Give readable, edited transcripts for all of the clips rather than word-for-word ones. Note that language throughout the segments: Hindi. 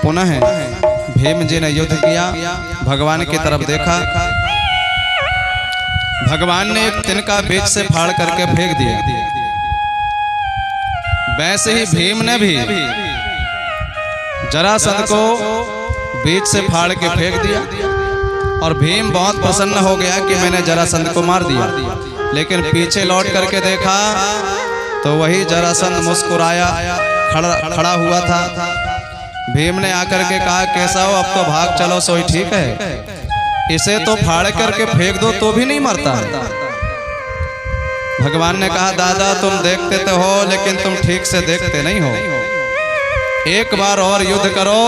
पुनः भीम जी ने युद्ध किया, भगवान की तरफ देखा, भगवान ने एक तिनका बीच से फाड़ करके फेंक दिया। वैसे ही भीम ने भी जरासंध को बीच से फाड़ के फेंक दिया और भीम बहुत प्रसन्न हो गया कि मैंने जरासंध को मार दिया। लेकिन पीछे लौट करके देखा तो वही जरासंध मुस्कुराया खड़ा हुआ था। भीम ने आकर के कहा, कैसा हो, अब तो भाग चलो, सोई ठीक है, इसे तो फाड़ करके फेंक दो तो भी नहीं मरता है। भगवान ने कहा, दादा तुम देखते तो हो लेकिन तुम ठीक से देखते नहीं हो, एक बार और युद्ध करो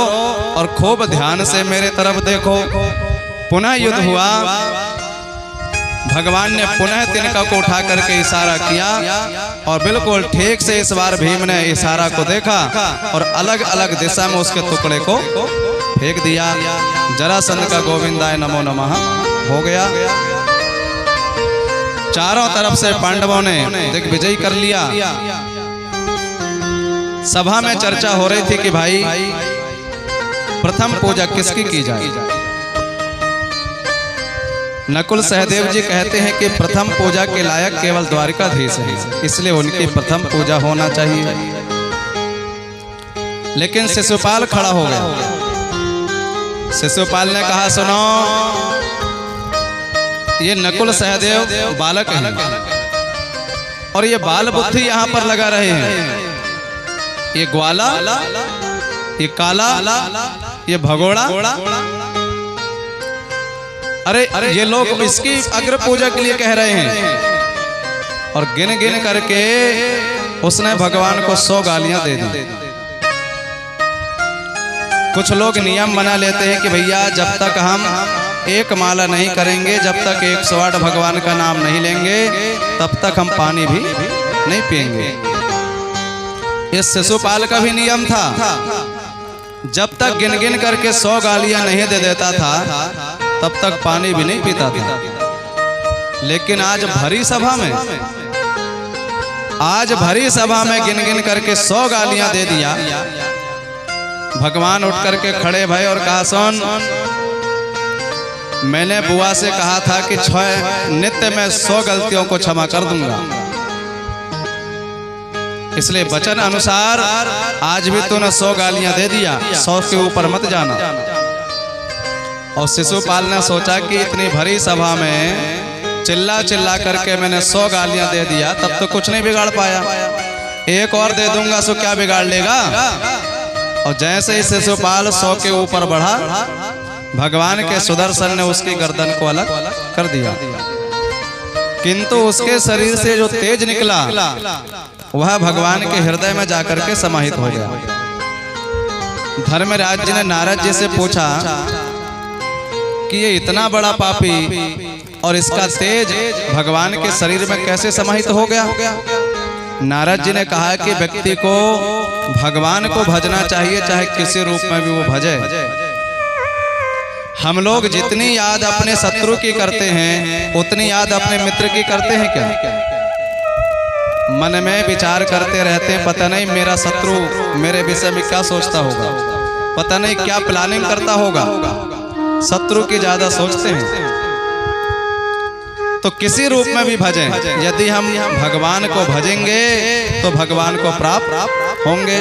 और खूब ध्यान से मेरे तरफ देखो। पुनः युद्ध हुआ, भगवान ने पुनः तिनका को उठा करके इशारा किया और बिल्कुल ठीक से इस बार भीम ने इशारा को देखा और अलग अलग दिशा में उसके टुकड़े को फेंक दिया। जरासंध का गोविंदाय नमो नमः हो गया। चारों तरफ से पांडवों ने दिग्विजय कर लिया। सभा में चर्चा हो रही थी कि भाई प्रथम पूजा किसकी की जाए। नकुल सहदेव जी कहते हैं कि प्रथम पूजा के लायक केवल द्वारिकाधीश है, इसलिए उनकी प्रथम पूजा होना चाहिए। लेकिन शिशुपाल खड़ा हो गया। शिशुपाल ने कहा, सुनो, ये नकुल सहदेव बालक हैं और ये बाल बुद्धि यहाँ पर लगा रहे हैं। ये ग्वाला, ये काला, ये भगोड़ा, अरे ये लोग इसकी अग्र पूजा के लिए कह रहे हैं। और गिन गिन करके उसने भगवान को 100 गालियां दे दी। कुछ लोग नियम बना लेते हैं कि भैया जब तक हम एक माला नहीं करेंगे, जब तक 108 भगवान का नाम नहीं लेंगे, तब तक हम पानी भी नहीं पिएंगे। इस शिशुपाल का भी नियम था, जब तक गिन गिन करके 100 गालियां नहीं दे देता था तब तक पानी भी नहीं पीता था। लेकिन आज भरी सभा में गिन गिन करके 100 गालियां दे दिया। भगवान उठ करके खड़े भये और कहा, सुन, मैंने बुआ से कहा था कि नित्य में 100 गलतियों को क्षमा कर दूंगा, इसलिए वचन अनुसार आज भी तूने 100 गालियां दे दिया, 100 के ऊपर मत जाना। और शिशुपाल ने सोचा कि इतनी भरी सभा में चिल्ला चिल्ला करके मैंने 100 गालियां दे दिया, तब तो कुछ नहीं बिगाड़ पाया, एक और दे दूंगा सो क्या बिगाड़ लेगा। और जैसे ही शिशुपाल 100 के ऊपर बढ़ा, भगवान के सुदर्शन ने उसकी गर्दन को अलग कर दिया। किंतु उसके शरीर से जो तेज निकला वह भगवान के हृदय में जाकर के समाहित हो गया। धर्मराज जी ने नारद जी से पूछा कि ये इतना बड़ा पापी और इसका तेज भगवान के शरीर में कैसे समाहित हो गया। नारद जी ने कहा कि व्यक्ति को भगवान को भजना चाहिए, चाहे किसी रूप में भी वो भजे। हम लोग जितनी याद अपने शत्रु की करते हैं उतनी याद अपने मित्र की करते हैं क्या? मन में विचार करते रहते हैं, पता नहीं मेरा शत्रु मेरे विषय में क्या सोचता होगा, पता नहीं क्या प्लानिंग करता होगा। शत्रु की ज्यादा सोचते हैं। तो किसी रूप में भी भजें, यदि हम भगवान को भजेंगे तो भगवान को प्राप्त होंगे।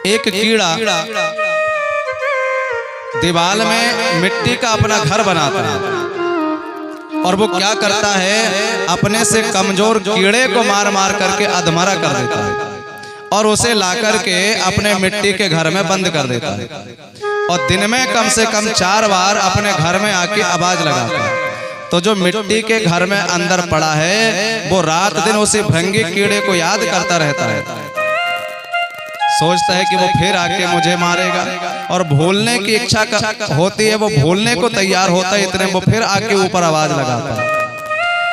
एक कीड़ा दीवार में मिट्टी का अपना घर बनाता है और वो क्या करता है, अपने से कमजोर कीड़े को मार मार करके अधमरा कर देता है और उसे ला करके अपने मिट्टी के घर में बंद कर देता है और दिन में कम से कम 4 बार अपने घर में आके आवाज लगाता है। तो जो मिट्टी के घर में अंदर पड़ा है वो रात दिन उसी भृंगी कीड़े को याद करता रहता है, सोचता है कि वो फिर आके मुझे मारेगा और भूलने की इच्छा होती है, वो भूलने को तैयार होता है, इतने वो फिर आके ऊपर आवाज लगाता है।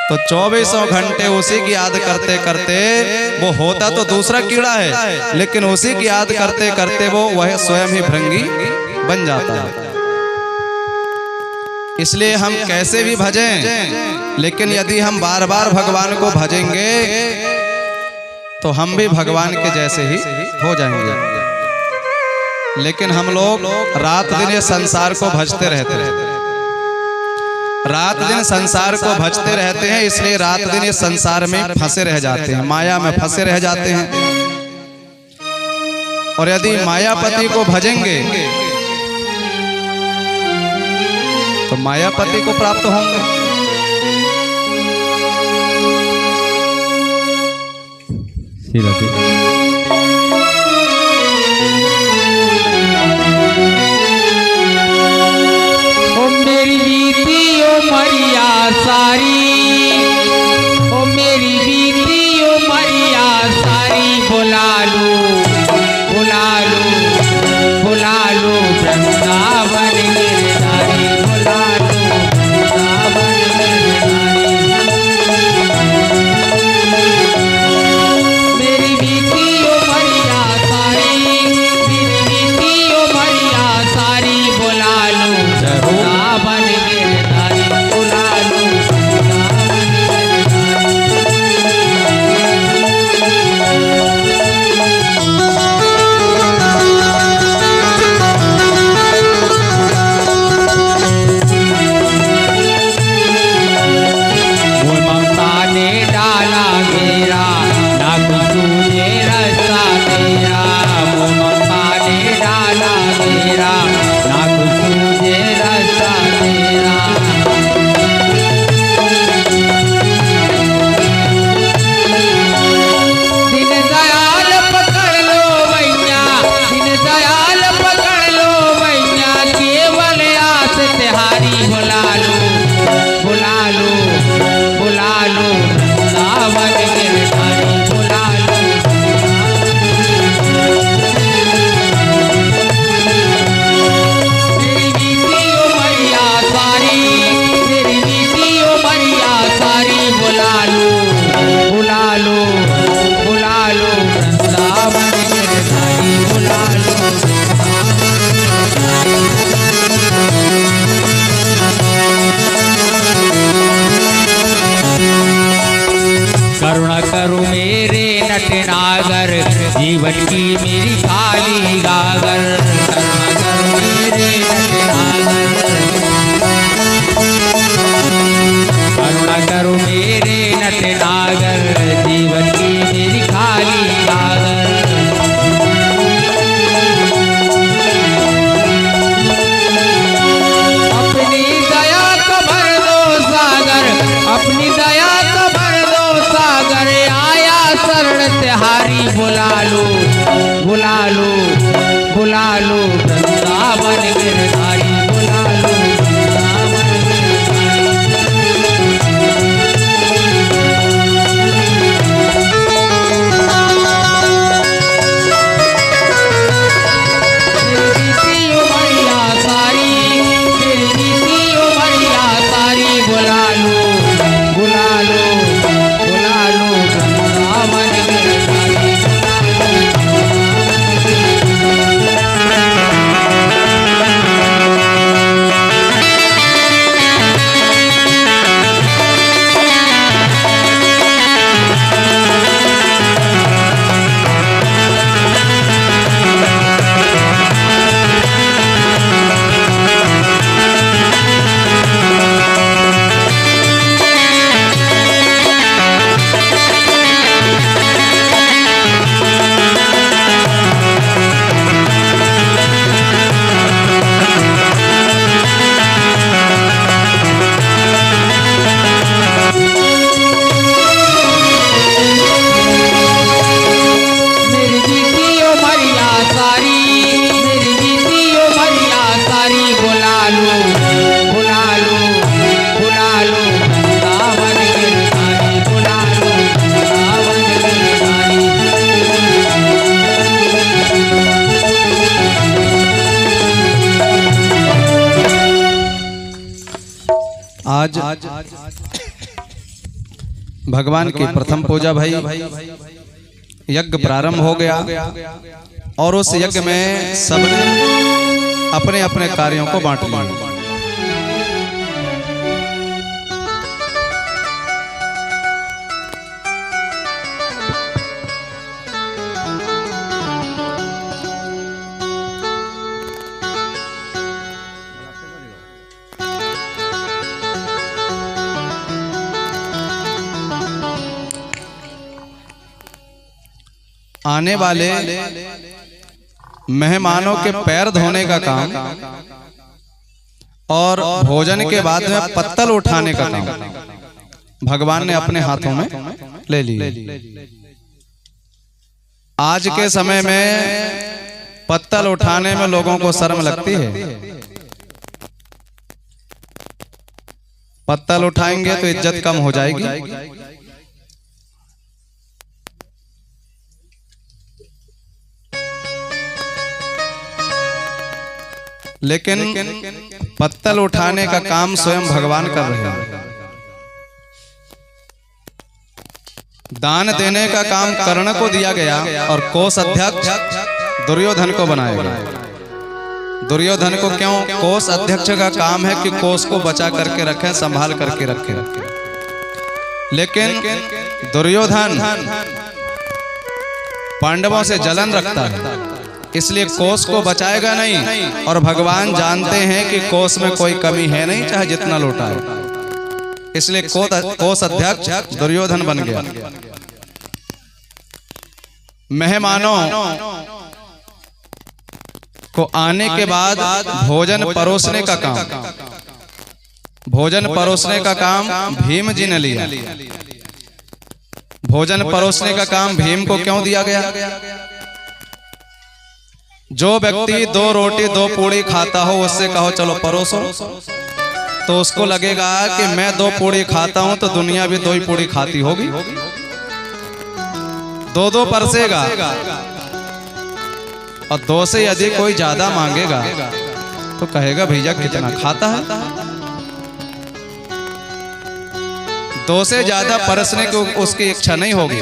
तो 2400 घंटे उसी की याद करते करते वो होता तो दूसरा कीड़ा है, लेकिन उसी की याद करते करते वो वह स्वयं ही भृंगी बन जाता है। इसलिए हम कैसे भी भजें, लेकिन यदि हम बार बार भगवान को भजेंगे तो हम भी भगवान के जैसे ही हो जाएंगे। लेकिन हम लोग रात दिन ये संसार को भजते रहते हैं, रात दिन संसार को भजते रहते हैं, इसलिए रात दिन ये संसार में फंसे रह जाते हैं, माया में फंसे रह जाते हैं। और यदि मायापति को भजेंगे तो मायापति को प्राप्त होंगे। ओ मेरी बीती ओ मरिया सारी, ओ मेरी बीती ओ मरिया सारी, बुला लो बुला लो बुला लो वृंदावन गिरधारी, बुला लो वृंदावन गिरधारी। मेरी बीती ओ मरिया सारी, मेरी बीती ओ मरिया सारी, बुला लो वृंदावन गिरधारी, बुला लो वृंदावन नटनागर, जीवन की मेरी काली गागर, करुणा करो मेरे नटनागर, करुणा करो मेरे नटनागर, जीवन की मेरी काली गागर। अपनी दया को भर दो सागर, अपनी दया को भर दो सागर, आया शरण तिहारी, बुला लो बुला लो बुला लो वृंदावन गिरधारी, बुला लो वृंदावन गिरधारी। मेरी बीती ओ मरिया सारी, मेरी बीती ओ मरिया सारी, बुला लो बुला लो बुला लो वृंदावन गिरधारी, आज भगवान की प्रथम पूजा भाई, यज्ञ प्रारंभ हो गया और उस यज्ञ में सबने अपने अपने कार्यों को बांट लिया। आने वाले मेहमानों के पैर धोने का काम और भोजन के बाद में पत्तल उठाने का काम भगवान ने अपने हाथों में ले लिया। आज के समय में पत्तल उठाने में लोगों को शर्म लगती है। पत्तल उठाएंगे तो इज्जत कम हो जाएगी। लेकिन पत्तल उठाने का काम स्वयं भगवान कर रहे हैं। दान देने का काम कर्ण को दिया गया और कोष अध्यक्ष दुर्योधन को बनाया गया। दुर्योधन को क्यों? कोष अध्यक्ष का काम है कि कोष को बचा करके रखें, संभाल करके रखें। लेकिन दुर्योधन पांडवों से जलन रखता है, इसलिए कोष को बचाएगा नहीं। और भगवान जानते हैं कि कोष में कोई कमी है नहीं, चाहे जितना लौटाए, इसलिए कोष अध्यक्ष दुर्योधन बन गया। मेहमानों को आने के बाद भोजन परोसने का काम भीम जी ने लिया। भोजन परोसने का काम भीम को क्यों दिया गया? जो व्यक्ति 2 रोटी 2 पूड़ी खाता हो, उससे कहो चलो परोसो, तो उसको लगेगा कि मैं 2 पूड़ी खाता हूं तो दुनिया भी 2 ही पूड़ी खाती होगी। 2-2 परसेगा और 2 से यदि कोई ज्यादा मांगेगा तो कहेगा भैया कितना खाता है। 2 से ज्यादा परसने को उसकी इच्छा नहीं होगी।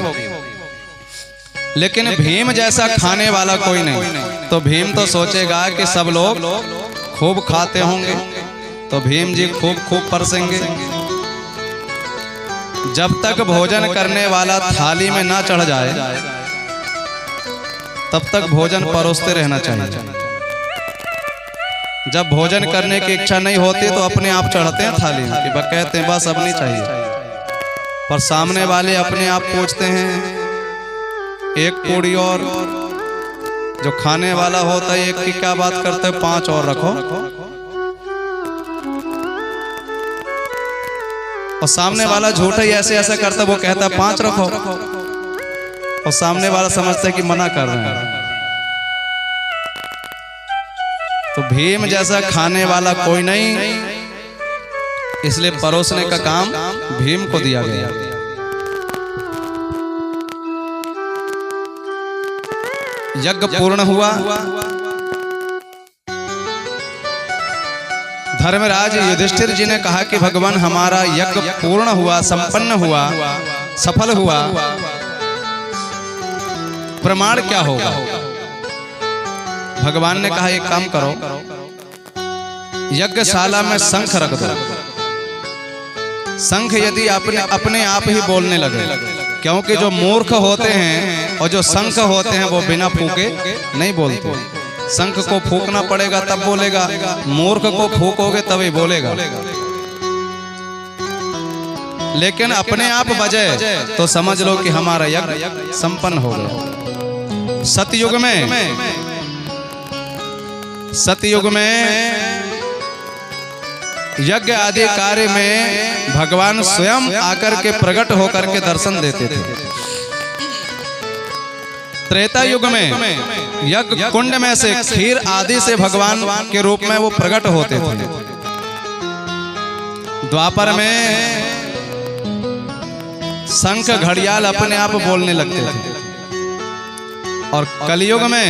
लेकिन भीम जैसा खाने वाला कोई नहीं, तो भीम तो सोचेगा कि सब लोग खूब खाते होंगे, तो भीम जी खूब परसेंगे। जब तक भोजन करने वाला थाली में ना चढ़ जाए तब तक भोजन परोसते रहना चाहिए। जब भोजन करने की इच्छा नहीं होती तो अपने आप चढ़ते हैं थाली में, कि कहते हैं बस अब नहीं चाहिए। पर सामने वाले अपने आप पूछते हैं 1 पूड़ी और, जो खाने वाला होता है 1 की क्या बात करते हैं, 5 और रखो। और सामने वाला झूठा ही ऐसे करता, वो कहता है 5 रखो, और सामने वाला समझता है कि मना कर रहे हैं। तो भीम जैसा खाने वाला कोई नहीं, इसलिए परोसने का काम भीम को दिया गया। यज्ञ पूर्ण हुआ। धर्मराज युधिष्ठिर जी ने कहा कि भगवान हमारा यज्ञ पूर्ण हुआ, संपन्न हुआ, सफल हुआ, प्रमाण क्या होगा? भगवान ने कहा एक काम करो, यज्ञशाला में शंख रख दो। शंख यदि अपने आप ही बोलने लगे, क्योंकि जो मूर्ख होते हैं और जो शंख होते हैं वो बिना फूके नहीं बोलते। शंख को फूकना पड़ेगा तब बोलेगा, मूर्ख को फूकोगे तभी बोलेगा। लेकिन अपने आप बजे तो समझ लो कि हमारा यज्ञ संपन्न हो गया। सतयुग में यज्ञ आदि कार्य में भगवान स्वयं आकर के प्रकट होकर के दर्शन देते थे। त्रेता युग में यज्ञ कुंड में से खीर आदि से भगवान के रूप में वो प्रकट होते थे। द्वापर में शंख घड़ियाल अपने आप बोलने लगते थे, और कलयुग में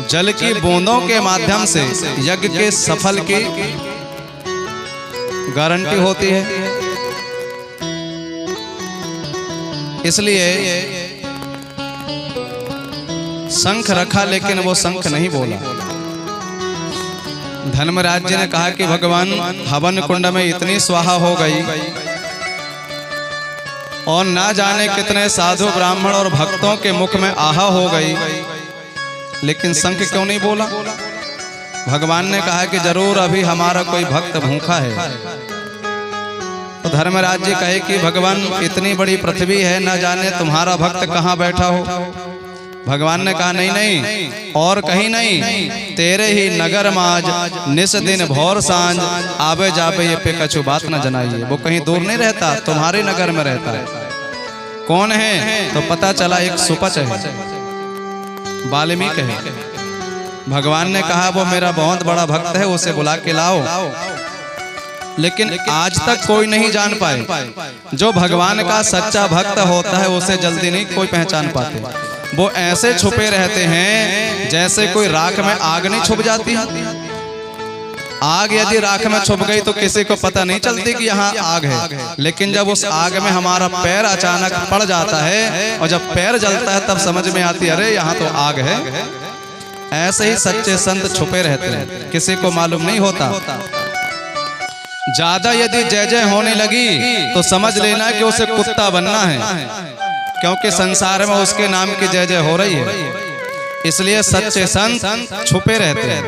जल की बूंदों के माध्यम से यज्ञ के सफल की गारंटी होती है। इसलिए शंख रखा, लेकिन वो शंख नहीं बोला। धर्मराज जी ने कहा कि भगवान हवन कुंड में इतनी स्वाहा हो गई और ना जाने कितने साधु ब्राह्मण और भक्तों के मुख में आहा हो गई, लेकिन शंख क्यों नहीं बोला? भगवान ने कहा कि जरूर अभी हमारा कोई भक्त भूखा है, तो धर्मराज जी कहे कि भगवान इतनी बड़ी पृथ्वी है, न जाने तुम्हारा भक्त कहाँ बैठा हो। भगवान ने कहा नहीं नहीं, और कहीं नहीं, तेरे ही नगर माज निस दिन भोर सांझ आवे जावे ये पे कछु बात न जनाइए। वो कहीं दूर नहीं रहता, तुम्हारे नगर में रहता है। कौन है? तो पता चला एक सुपच है, वाल्मीकि है। भगवान ने कहा वो मेरा बहुत बड़ा भक्त है, उसे बुला के लाओ। लेकिन आज तक कोई नहीं जान पाए। जो भगवान का सच्चा भक्त होता है उसे जल्दी नहीं कोई पहचान पाते। वो ऐसे छुपे रहते हैं जैसे कोई राख में आग नहीं छुप जाती। आग यदि राख में छुप गई तो किसी को पता नहीं चलती कि यहाँ आग है, लेकिन जब उस आग में हमारा पैर अचानक पड़ जाता है और जब पैर जलता है तब समझ में आती है अरे यहाँ तो आग है। ऐसे ही सच्चे संत छुपे रहते हैं, किसी को मालूम नहीं होता। ज्यादा यदि जय जय होने लगी तो समझ लेना कि उसे कुत्ता बनना है, क्योंकि संसार में उसके नाम की जय जय हो रही है। इसलिए सच्चे संत छुपे रहते हैं।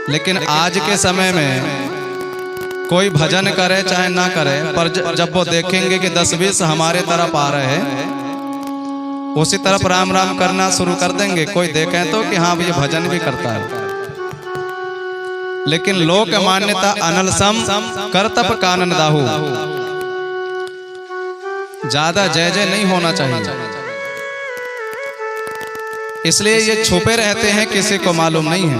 लेकिन आज के समय में कोई भजन करे चाहे ना करे, पर जब वो देखेंगे कि 10-20 हमारे तरफ आ रहे हैं, उसी तरफ राम राम करना शुरू कर देंगे। कोई देखें तो कि हाँ ये भजन भी करता है। लेकिन लोक मान्यता अनलसम करतप कानन दाहू, ज्यादा जय जय नहीं होना चाहिए। इसलिए ये छुपे रहते हैं, किसी को मालूम नहीं है।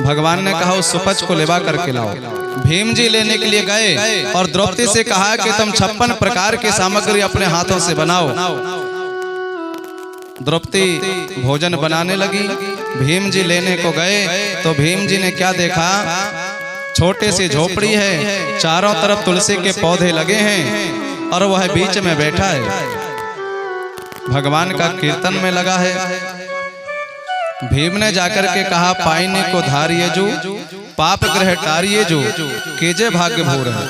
भगवान ने कहा उस सुपच को लेवा करके लाओ। भीम जी लेने के लिए गए और द्रौपदी से कहा कि तुम 56 प्रकार की सामग्री अपने हाथों से बनाओ। द्रौपदी भोजन बनाने लगी। भीम जी लेने को गए तो भीम जी ने क्या देखा, छोटी सी झोपड़ी है, चारों तरफ तुलसी के पौधे लगे हैं और वह बीच में बैठा है, भगवान का कीर्तन में लगा है। भीम ने जाकर के कहा पाइने को धारिये जो, पाप ग्रह टारिये जो, कीजे भाग्य भूर है।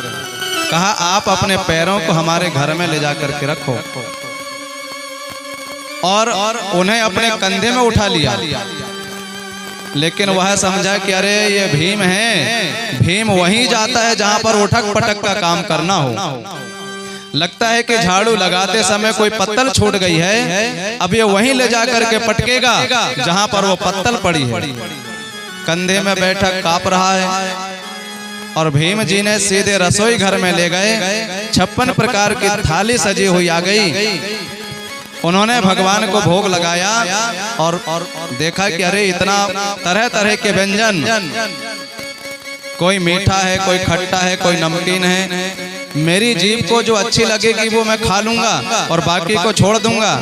कहा आप अपने पैरों को हमारे घर में ले जाकर के रखो, और उन्हें अपने कंधे में उठा लिया। लेकिन वह समझा कि अरे ये भीम है, भीम वहीं जाता है जहां पर उठक पटक का काम करना हो। लगता है कि झाड़ू लगाते समय कोई पत्तल छूट गई है, अब ये वहीं ले जाकर के पटकेगा जहां पर वो पत्तल पड़ी है। कंधे में बैठा कांप रहा है और भीम जी ने सीधे रसोई घर में ले गए। 56 प्रकार की थाली सजी हुई आ गई। उन्होंने भगवान को भोग लगाया और देखा कि अरे इतना तरह तरह के व्यंजन, कोई मीठा है, कोई खट्टा है, कोई नमकीन है। मेरी जीभ को जो अच्छी लगेगी वो मैं खा लूंगा और बाकी को छोड़ दूंगा।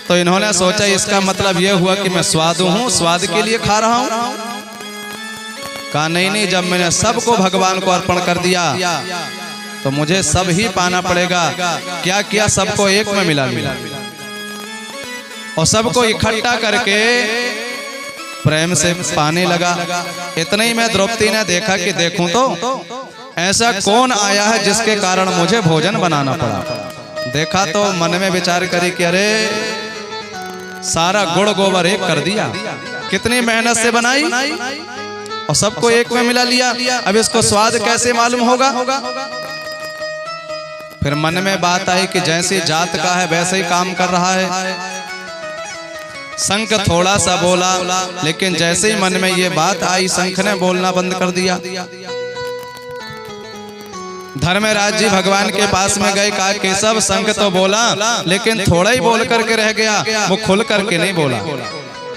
तो इन्होंने सोचा इसका मतलब यह हुआ कि मैं स्वादु हूं, स्वाद के लिए खा रहा हूं। कहा नहीं नहीं, जब मैंने सबको भगवान को अर्पण कर दिया तो मुझे सब ही पाना पड़ेगा। क्या किया, सबको एक में मिला लिया और सबको इकट्ठा करके प्रेम से पाने लगा। इतना ही में द्रौपदी ने देखा कि देखूं तो ऐसा कौन आया है जिसके कारण मुझे भोजन बनाना पड़ा। देखा तो मन में विचार करी कि अरे सारा गुड़ गोबर एक कर दिया, कितनी मेहनत से बनाई और सबको एक में मिला लिया। अब इसको स्वाद कैसे मालूम होगा। फिर मन में बात आई कि जैसी जात का है वैसे ही काम कर रहा है। शंख थोड़ा सा बोला, लेकिन जैसे ही मन में ये बात आई शंख ने बोलना बंद कर दिया। धर्मराज जी भगवान के पास में गए, कहा केशव शंख तो बोला लेकिन थोड़ा ही बोल करके रह गया, वो खुल करके नहीं बोला।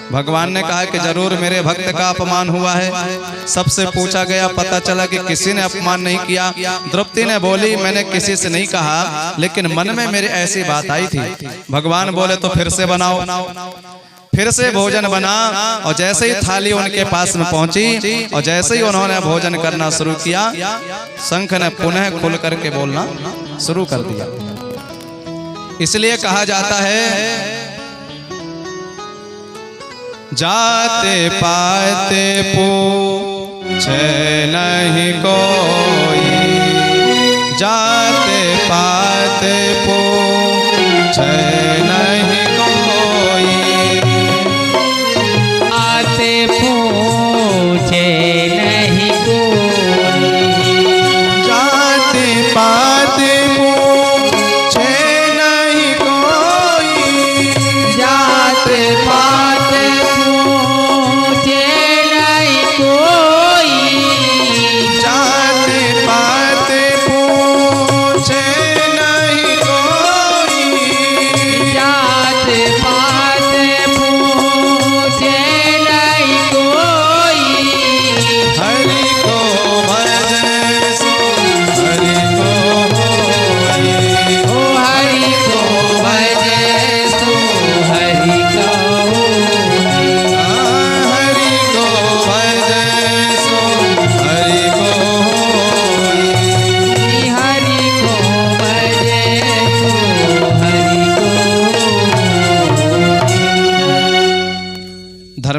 भगवान ने कहा कि जरूर मेरे भक्त का अपमान हुआ है। सबसे पूछा गया, पता चला कि किसी ने अपमान नहीं किया। द्रौपदी ने बोली मैंने किसी से नहीं कहा, लेकिन मन में मेरी ऐसी बात आई थी। भगवान बोले तो फिर से बनाओ। फिर से भोजन बना और जैसे ही थाली उनके पास में पहुंची और जैसे ही उन्होंने भोजन करना शुरू किया, शंख ने पुनः खुल करके बोलना शुरू कर दिया। इसलिए कहा जाता है जाते पाते पूछे नहीं कोई, जाते पाते पूछे नहीं कोई, आते पूछे नहीं कोई,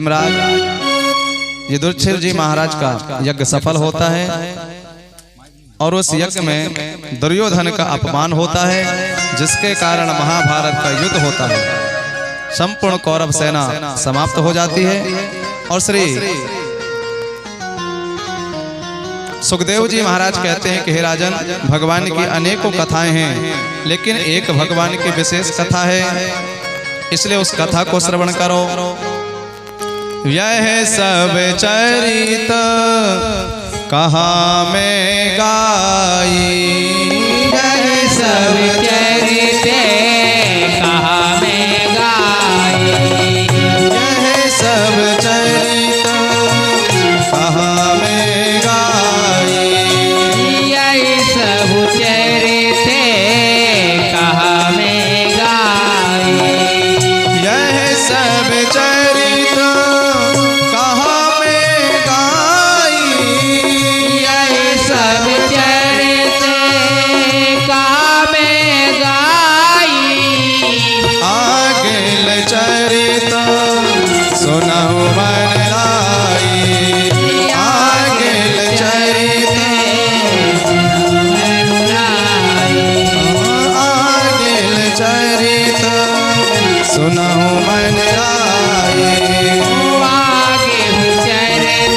धर्मराज युधिष्ठिर जी महाराज का यज्ञ सफल होता है और उस यज्ञ में दुर्योधन का अपमान होता है, जिसके कारण महाभारत का युद्ध होता है। संपूर्ण कौरव सेना समाप्त हो जाती है और श्री सुखदेव जी महाराज कहते हैं कि हे राजन, भगवान की अनेकों कथाएं हैं, लेकिन एक भगवान की विशेष कथा है, इसलिए उस कथा को श्रवण करो। यह सब चरित कहाँ में गाई, यह सब चरित कहाँ में गाई, यह सब चरित कहाँ में गाई, यह सब चरित कहाँ में गाई, यह सब चरित कहाँ में गाई, यह सब चरित कहाँ में गाई, आगिल चरित सुनहु मन लाई, आगिल चरित आगिल चरित सुनहु मन लाई। आगे चरित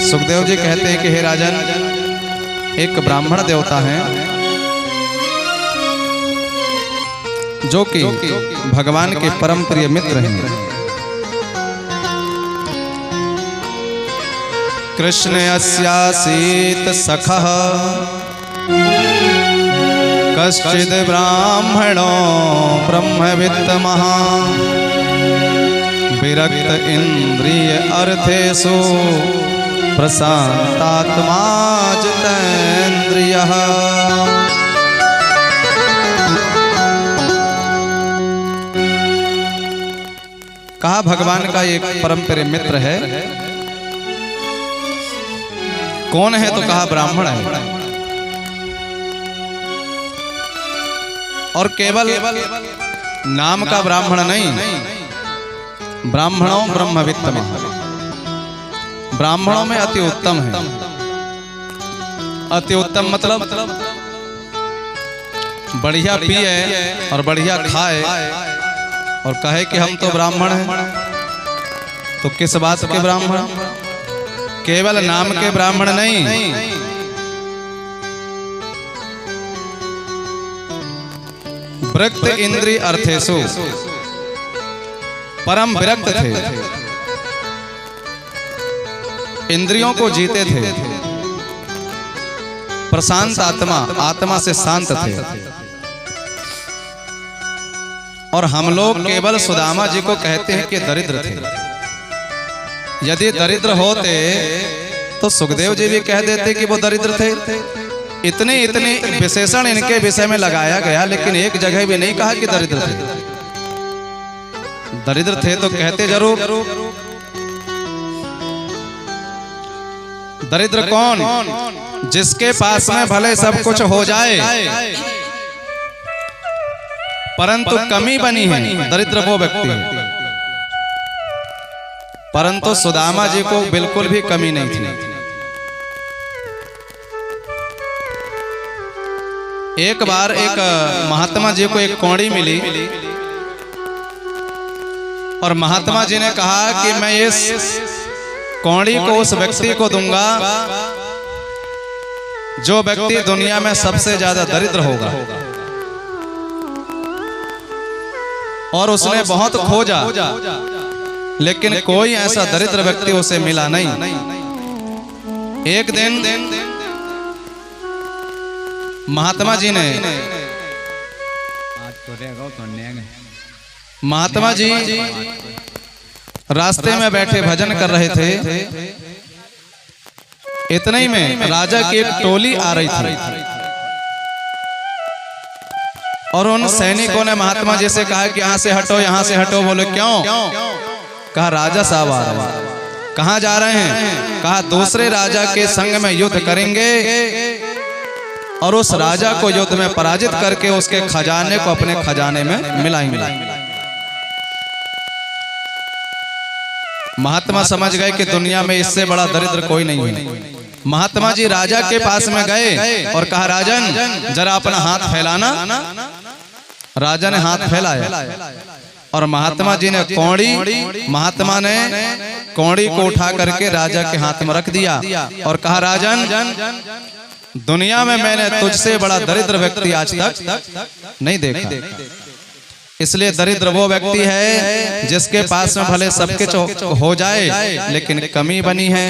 सुखदेव जी कहते हैं कि हे राजन, एक ब्राह्मण देवता हैं जो कि भगवान के परम प्रिय मित्र हैं। कृष्ण अस्यासीत सखः कश्चिद ब्राह्मणो ब्रह्मवित्तमः विरक्त इंद्रिय अर्थेषु प्रशांतात्मा जितेन्द्रियः। कहा भगवान का एक परम प्रिय मित्र है। कौन है? तो कहा ब्राह्मण है, और केवल नाम का ब्राह्मण नहीं, ब्राह्मणों ब्रह्मवित्तमः, ब्राह्मणों में अति उत्तम है। अति उत्तम मतलब बढ़िया पिए और बढ़िया खाए और कहे कि हम तो ब्राह्मण हैं। तो किस बात के ब्राह्मण? केवल नाम के ब्राह्मण नहीं, विरक्त इंद्रिय अर्थेषु, परम विरक्त थे, इंद्रियों को जीते थे, प्रशांत आत्मा, आत्मा से शांत थे। और हम लोग केवल सुदामा जी को कहते हैं कि दरिद्र थे। यदि दरिद्र होते तो सुखदेव जी भी कह देते कि वो दरिद्र थे। इतने इतने विशेषण इनके विषय में लगाया गया, लेकिन एक जगह भी नहीं कहा कि दरिद्र थे। दरिद्र थे तो कहते जरूर। दरिद्र कौन? जिसके पास में भले सब कुछ हो जाए परंतु कमी बनी है, दरिद्र वो व्यक्ति है। परंतु सुदामा जी को बिल्कुल भी कमी नहीं थी। एक बार एक महात्मा जी को एक कौड़ी मिली और महात्मा जी ने कहा कि मैं इस कौड़ी को उस व्यक्ति को दूंगा जो व्यक्ति दुनिया में सबसे ज्यादा दरिद्र होगा। और उसने बहुत खोजा, लेकिन कोई ऐसा दरिद्र व्यक्ति उसे मिला नहीं। एक दिन महात्मा जी ने, महात्मा जी रास्ते में बैठे भजन कर रहे थे। इतने ही में राजा की एक टोली आ रही थी और उन सैनिकों ने महात्मा जी से कहा कि यहाँ से हटो, यहाँ से हटो। बोले क्यों? कहा राजा साहब आ रहे हैं। कहाँ जा रहे हैं? कहा दूसरे राजा के संग में युद्ध करेंगे और उस राजा को युद्ध में पराजित करके उसके खजाने को अपने खजाने में मिलाएंगे। महात्मा समझ गए कि दुनिया में इससे बड़ा दरिद्र कोई नहीं है। महात्मा जी राजा के पास में गए और कहा, राजन जरा अपना हाथ फैलाना। राजा ने हाथ फैलाया और महात्मा जी ने महात्मा ने कौड़ी को उठा करके राजा के हाथ में रख दिया और कहा, राजन दुनिया में मैंने तुझसे बड़ा दरिद्र व्यक्ति आज तक नहीं देखा। इसलिए दरिद्र वो व्यक्ति है जिसके पास में भले सब कुछ हो जाए लेकिन कमी बनी है।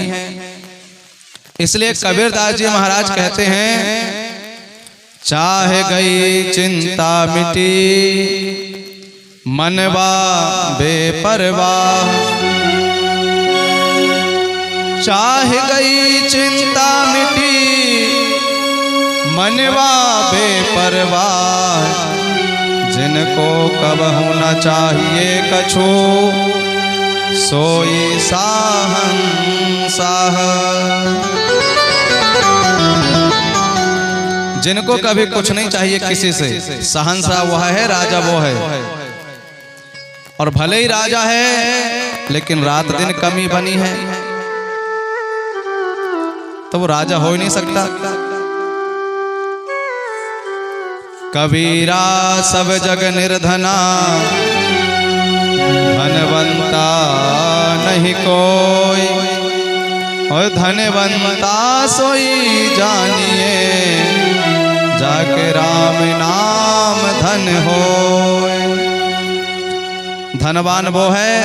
इसलिए कबीरदास जी महाराज कहते हैं, चाहे गई चिंता मिटी मनवा बेपरवाह, चाहे गई चिंता मिटी मनवा बेपरवाह, जिनको कबहू न चाहिए कछु सोई साहंसाह। जिनको कभी कुछ नहीं चाहिए किसी से, सहनसा वह है, राजा वो है। और भले ही राजा है लेकिन रात दिन कमी बनी है तो वो राजा हो ही नहीं सकता। कबीरा सब जग निर्धना, धनवंता नहीं कोई, और धनवंता सोई जानिए, जाके राम नाम धन हो। धनवान वो है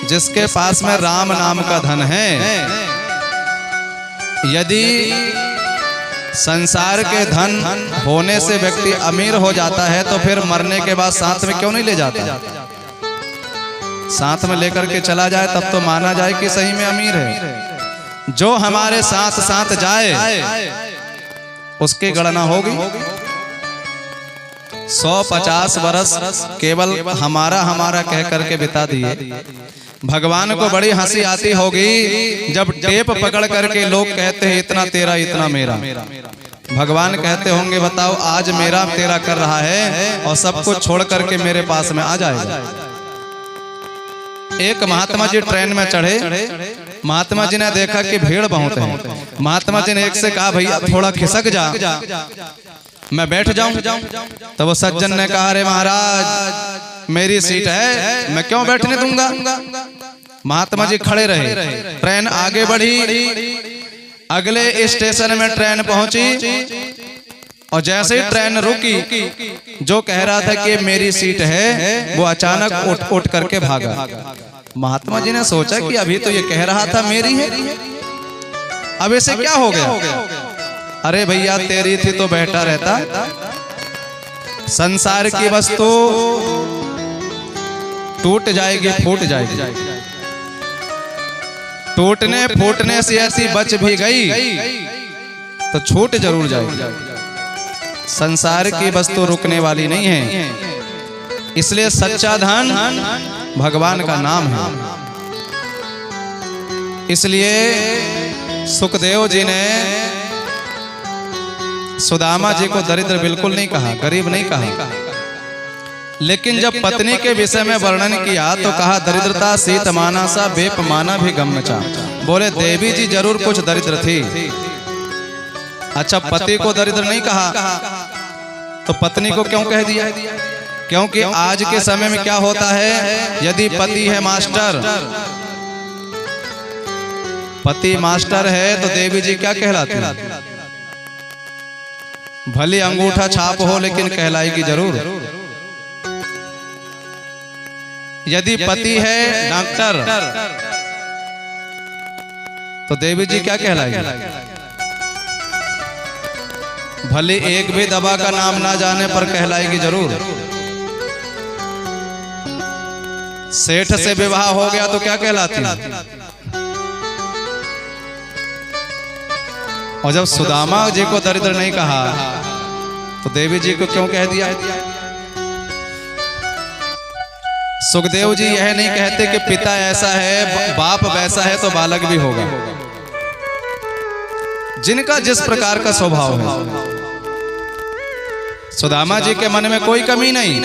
जिसके पास में राम नाम का धन है। यदि संसार के धन होने से व्यक्ति अमीर हो जाता है तो फिर मरने के बाद साथ में क्यों नहीं ले जाता? साथ में लेकर के चला जाए तब तो माना जाए कि सही में अमीर है। जो हमारे साथ साथ जाए उसकी गणना होगी। 150 वर्ष केवल हमारा हमारा कह करके बिता दिए। भगवान को बड़ी हंसी आती होगी जब टेप पकड़ करके लोग कहते हैं इतना तेरा इतना मेरा। भगवान कहते होंगे बताओ आज मेरा तेरा कर रहा है और सब कुछ छोड़ करके मेरे पास में आ जाएगा। एक महात्मा जी ट्रेन में चढ़े। महात्मा जी ने देखा कि भीड़ बहुत है। महात्मा जी ने एक से कहा भैया थोड़ा खिसक जा, मैं बैठ जाऊं। तो वो सज्जन ने कहा अरे महाराज मेरी सीट है, मैं क्यों बैठने दूंगा। महात्मा जी खड़े रहे। ट्रेन आगे बढ़ी। अगले स्टेशन में ट्रेन पहुंची और जैसे ही ट्रेन रुकी जो कह रहा था कि मेरी सीट है वो अचानक उठ करके भागा। महात्मा जी ने सोचा कि अभी तो ये कह रहा था मेरी है, अब इसे क्या हो गया। अरे भैया तेरी थी तो बैठा रहता। संसार की वस्तु टूट जाएगी फूट जाएगी। टूटने फूटने से ऐसी बच भी गई तो छूट जरूर जाएगी। संसार की वस्तु रुकने वाली नहीं है। इसलिए सच्चा धन भगवान का नाम है। इसलिए सुखदेव जी ने सुदामा जी को दरिद्र बिल्कुल नहीं कहा, गरीब नहीं कहा। लेकिन जब पत्नी के विषय में वर्णन किया तो कहा दरिद्रता शीत माना सा बेप माना भी गम मचा। बोले देवी जी जरूर कुछ दरिद्र थी। अच्छा पति को दरिद्र नहीं कहा तो पत्नी को क्यों कह दिया? क्योंकि आज के समय में क्या होता है, यदि पति है मास्टर, पति मास्टर है तो देवी जी क्या कहलाती है? भले अंगूठा छाप हो लेकिन कहलाएगी जरूर। यदि पति है डॉक्टर तो देवी जी क्या कहलाएगी? भले एक भी दवा का नाम ना जाने पर कहलाएगी जरूर। सेठ से विवाह हो गया तो क्या कहलाती है? और जब सुदामा जी को दरिद्र नहीं कहा तो देवी जी को क्यों कह दिया? सुखदेव जी यह नहीं कहते कि पिता ऐसा है बाप वैसा है तो बालक भी होगा। जिनका जिस प्रकार का स्वभाव है। सुदामा जी के मन में कोई कमी नहीं,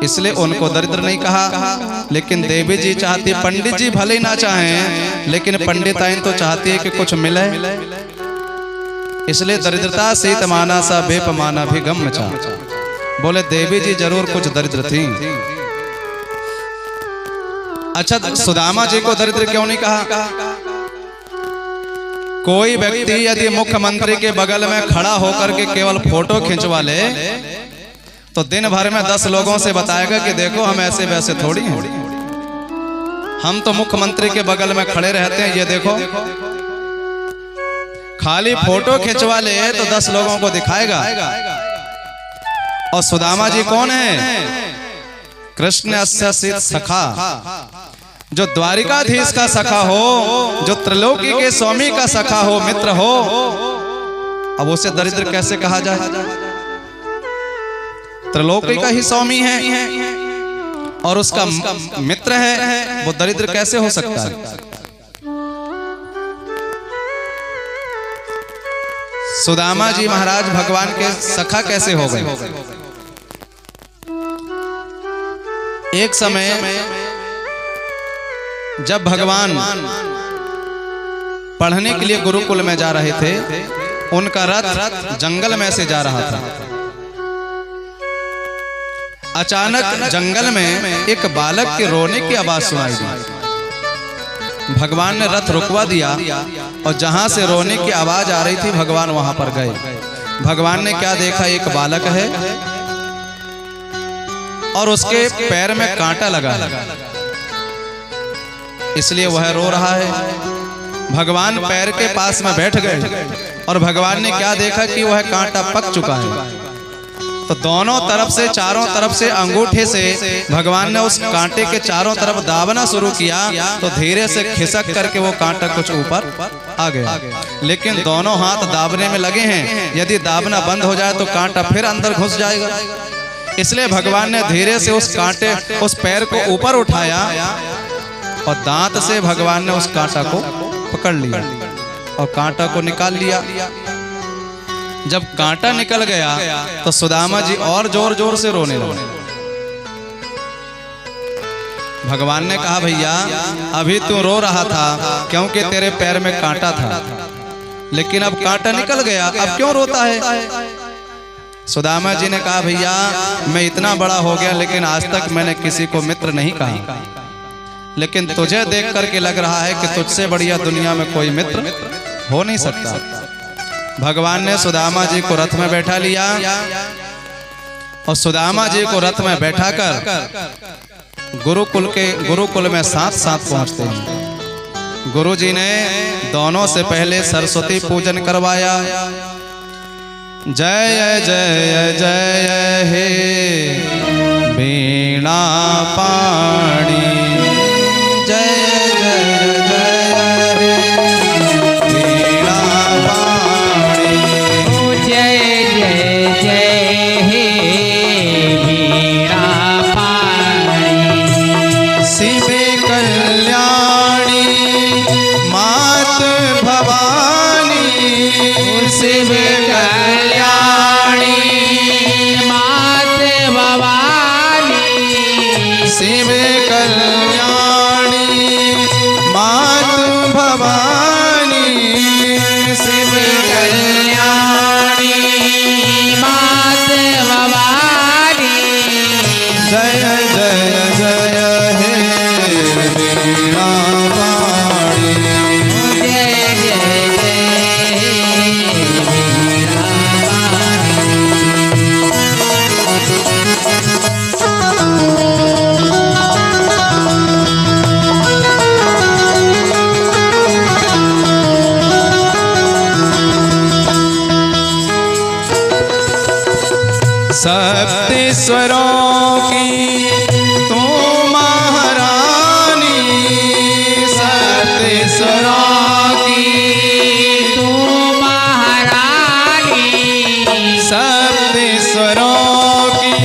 इसलिए उनको दरिद्र नहीं कहा। लेकिन देवी जी चाहती, पंडित जी भले ना चाहें, लेकिन पंडिताइन तो चाहती है कि कुछ मिले, इसलिए दरिद्रता सीत माना सा बेपमाना भी गम मचा। बोले देवी जी जरूर कुछ दरिद्र थी। अच्छा, सुदामा जी को दरिद्र क्यों नहीं कहा? कोई व्यक्ति यदि मुख्यमंत्री के बगल में खड़ा होकर के केवल फोटो खिंचवा ले तो दिन भर में 10 लोगों से बताएगा कि देखो हम ऐसे वैसे थोड़ी हैं, हम तो मुख्यमंत्री के बगल में खड़े रहते हैं, ये देखो। खाली फोटो खिंचवा ले तो 10 लोगों को दिखाएगा। और सुदामा जी कौन है? कृष्ण अस्य सखा, जो द्वारिकाधीश का सखा हो, जो त्रिलोकी के स्वामी का सखा हो, मित्र हो। अब उसे दरिद्र कैसे कहा जाए? त्रिलोकी का ही स्वामी है और उसका मित्र है, वो दरिद्र कैसे हो सकता है? सुदामा जी महाराज भगवान के सखा कैसे हो गए? एक समय जब भगवान पढ़ने के लिए गुरुकुल में जा रहे थे, उनका रथ जंगल में से जा रहा था। अचानक जंगल में एक बालक के रोने की आवाज सुनाई दी। भगवान ने रथ रुकवा दिया और जहां से रोने की आवाज आ रही थी भगवान वहां पर गए। भगवान ने क्या देखा? एक बालक है और उसके पैर में कांटा लगा, इसलिए वह रो रहा है। भगवान पैर के पास में बैठ गए और भगवान ने क्या देखा कि वह कांटा पक चुका है। तो दोनों तरफ से, चारों तरफ से अंगूठे से भगवान ने उस कांटे के चारों तरफ दाबना शुरू किया, तो धीरे से खिसक करके वो कांटा कुछ ऊपर आ गया। लेकिन दोनों हाथ दाबने में लगे हैं, यदि दाबना बंद हो जाए तो कांटा फिर अंदर घुस जाएगा। इसलिए भगवान ने धीरे से उस कांटे, उस पैर को ऊपर उठाया और दांत से भगवान ने उस कांटा को पकड़ लिया और कांटा को निकाल लिया। जब कांटा निकल गया तो सुदामा जी और जोर जोर से रोने लगे। भगवान ने कहा, भैया अभी तू रो रहा था क्योंकि तेरे पैर में कांटा था, लेकिन अब कांटा निकल गया, अब क्यों रोता है? सुदामा जी ने कहा, भैया मैं इतना बड़ा हो गया लेकिन आज तक मैंने किसी को मित्र नहीं कहा, लेकिन तुझे देख करके लग रहा है कि तुझसे बढ़िया दुनिया में कोई मित्र हो नहीं सकता। भगवान ने सुदामा जी को रथ में बैठा लिया और सुदामा जी को रथ में बैठाकर गुरुकुल में साथ साथ पहुंचते हैं। गुरु जी ने दोनों से पहले सरस्वती पूजन करवाया। जय जय जय हे वीणा पाणी, जय जय जय हे वीणा पाणी, जय जय जय हे वीणा पाणी। शिव कल्याणी मात भवानी, शिव कल्याणी मात भवानी, शिव कल्याणी मात भवानी, शिव कल्याणी मात भवानी। जय जय जय हे वीणा पाणी, जय जय जय हे वीणा पाणी। सप्तेश्वरों की तू महारानी, सप्तेश्वरों की तू महारानी, सप्तेश्वरों की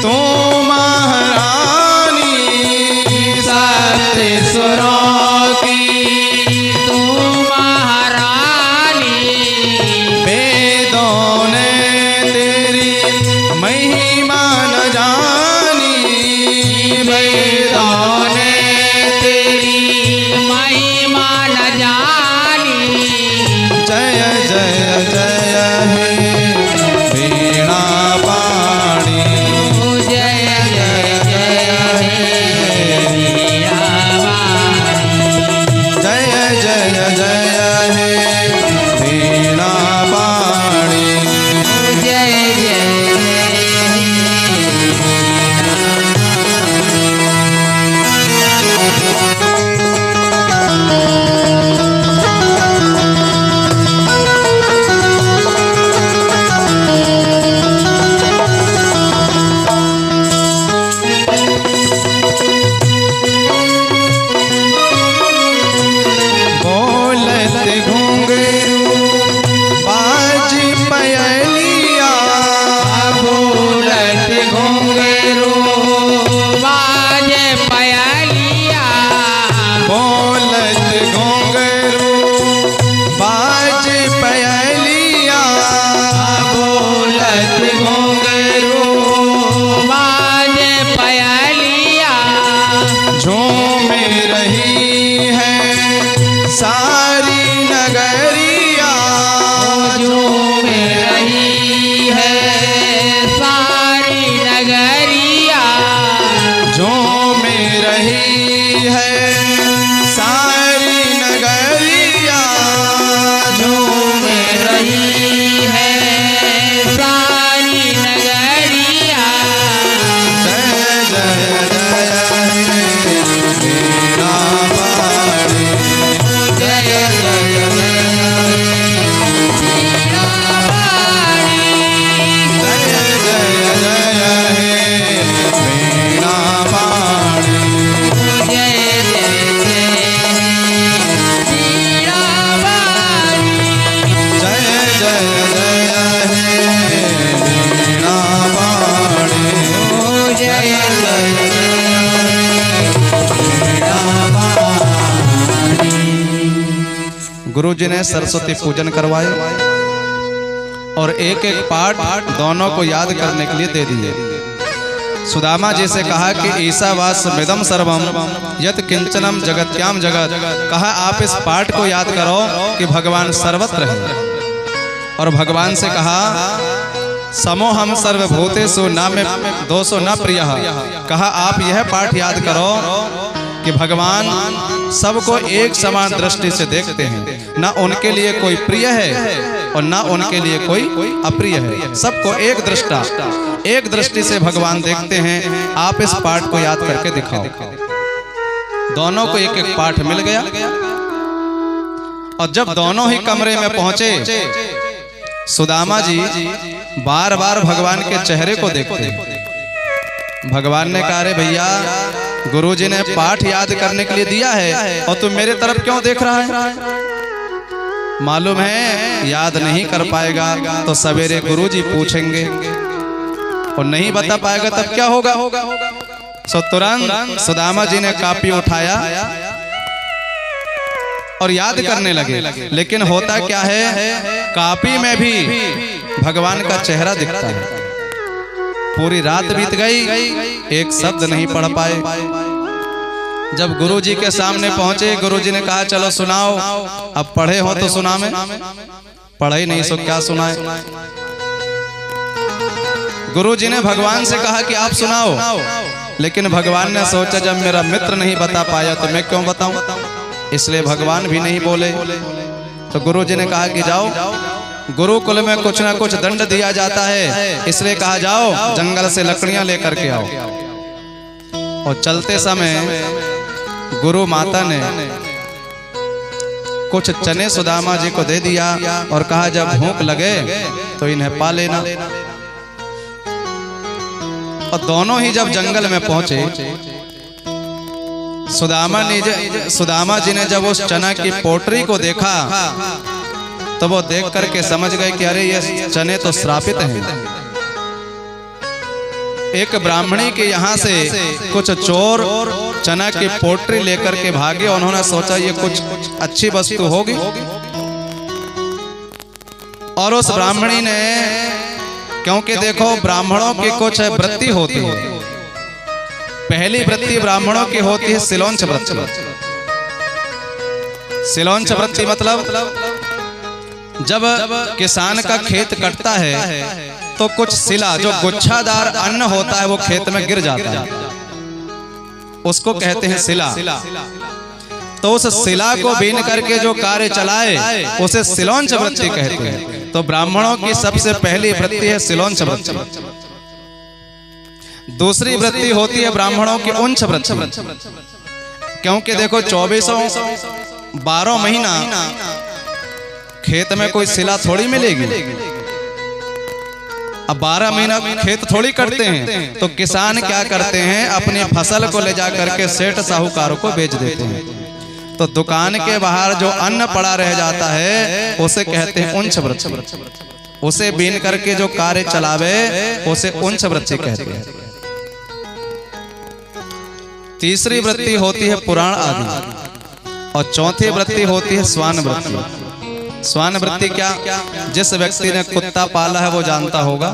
तू महारानी, सप्तेश्वरों की तू महारानी। गुरुजी ने सरस्वती पूजन करवाए और एक एक पाठ दोनों को याद करने के लिए दे दिए। सुदामा जी से कहा कि ईशावास्यमिदं सर्वम यत् किंचनम जगत्याम जगत, कहा आप इस पाठ को याद करो कि भगवान सर्वत्र है। और भगवान से कहा समोहम सर्वभूतेषु न मे दोषो न प्रियः, कहा आप यह पाठ याद करो कि भगवान सबको एक समान दृष्टि से देखते हैं, ना उनके लिए कोई प्रिय है और ना उनके लिए कोई अप्रिय है, सबको एक दृष्टि से भगवान देखते हैं। आप इस पाठ को याद करके दिखाओ। दोनों को एक एक पाठ मिल गया और जब दोनों ही कमरे में पहुंचे, सुदामा जी बार बार भगवान के चेहरे को देखते। भगवान ने कहा, रे भैया, गुरुजी ने पाठ याद करने के लिए दिया है और तुम मेरे तरफ क्यों देख रहा है? मालूम है याद नहीं कर पाएगा तो सवेरे गुरुजी पूछेंगे और नहीं बता पाएगा तब क्या होगा? सो तुरंत सुदामा जी ने कापी उठाया और याद करने लगे। लेकिन होता क्या है, कापी में भी भगवान का चेहरा दिखता है। पूरी रात बीत गई, एक शब्द नहीं पढ़ पाए। जब गुरुजी के सामने पहुंचे, गुरुजी ने कहा चलो सुनाओ। अब पढ़े हो तो सुना में, पढ़े नहीं सो क्या सुनाए। गुरुजी ने भगवान से कहा कि आप सुनाओ, लेकिन भगवान ने सोचा जब मेरा मित्र नहीं बता पाया तो मैं क्यों बताऊं, इसलिए भगवान भी नहीं बोले। तो गुरुजी ने कहा कि जाओ, गुरुकुल में कुछ ना कुछ दंड दिया जाता है, इसलिए कहा जाओ जंगल से लकड़ियां लेकर के आओ। और चलते समय गुरु माता ने कुछ चने सुदामा जी को दे दिया और कहा जब भूख लगे तो इन्हें पा लेना। और दोनों ही जब जंगल में पहुंचे, सुदामा जी ने जब उस चना की पोटरी को देखा तो वो देख करके समझ गए कि अरे ये चने तो श्रापित हैं। एक ब्राह्मणी के यहाँ से कुछ चोर चना की पोटरी लेकर के भागे। उन्होंने सोचा ये कुछ अच्छी वस्तु होगी और उस ब्राह्मणी ने, क्योंकि देखो ब्राह्मणों की कुछ वृत्ति होती है। पहली वृत्ति ब्राह्मणों की होती है सिलोंच वृत्ति। सिलोंच वृत्ति मतलब जब किसान का खेत कटता है तो कुछ सिला, जो गुच्छादार अन्न होता है, वो खेत में गिर जाता है, उसको कहते हैं सिला। तो उस सिला को बीन करके जो कार्य चलाए उसे सिलोंच वृत्ति कहते हैं। तो ब्राह्मणों की सबसे पहली वृत्ति है सिलोंच वृत्ति। दूसरी वृत्ति होती है ब्राह्मणों की उंच वृत्ति, क्योंकि देखो 12 महीना खेत में कोई सिला थोड़ी मिलेगी। अब 12 महीना खेत थोड़ी करते हैं, तो किसान क्या करते हैं, अपनी फसल को ले जा करके सेठ साहूकारों को बेच देते हैं। तो दुकान के बाहर जो अन्न पड़ा रह जाता है उसे कहते हैं उंच वृत्ति। उसे बीन करके जो कार्य चलावे उसे उंच वृत्ति कहते हैं। तीसरी वृत्ति होती है पुराण आदि और चौथी वृत्ति होती है स्वान वृत्ति। स्वान वृत्ति क्या, जिस व्यक्ति ने कुत्ता पाला है वो जानता होगा।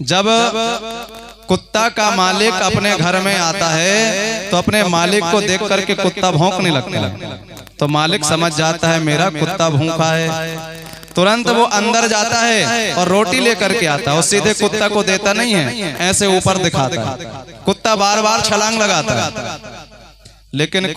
जब कुत्ता का मालिक अपने घर में आता है तो अपने मालिक को देख करके कुत्ता भौंकने लगता है, तो मालिक समझ जाता है मेरा कुत्ता भूखा है। तुरंत वो अंदर जाता है और रोटी लेकर के आता है। और सीधे कुत्ता को देता नहीं है, ऐसे ऊपर दिखाता है। कुत्ता बार बार छलांग लगाता है, लेकिन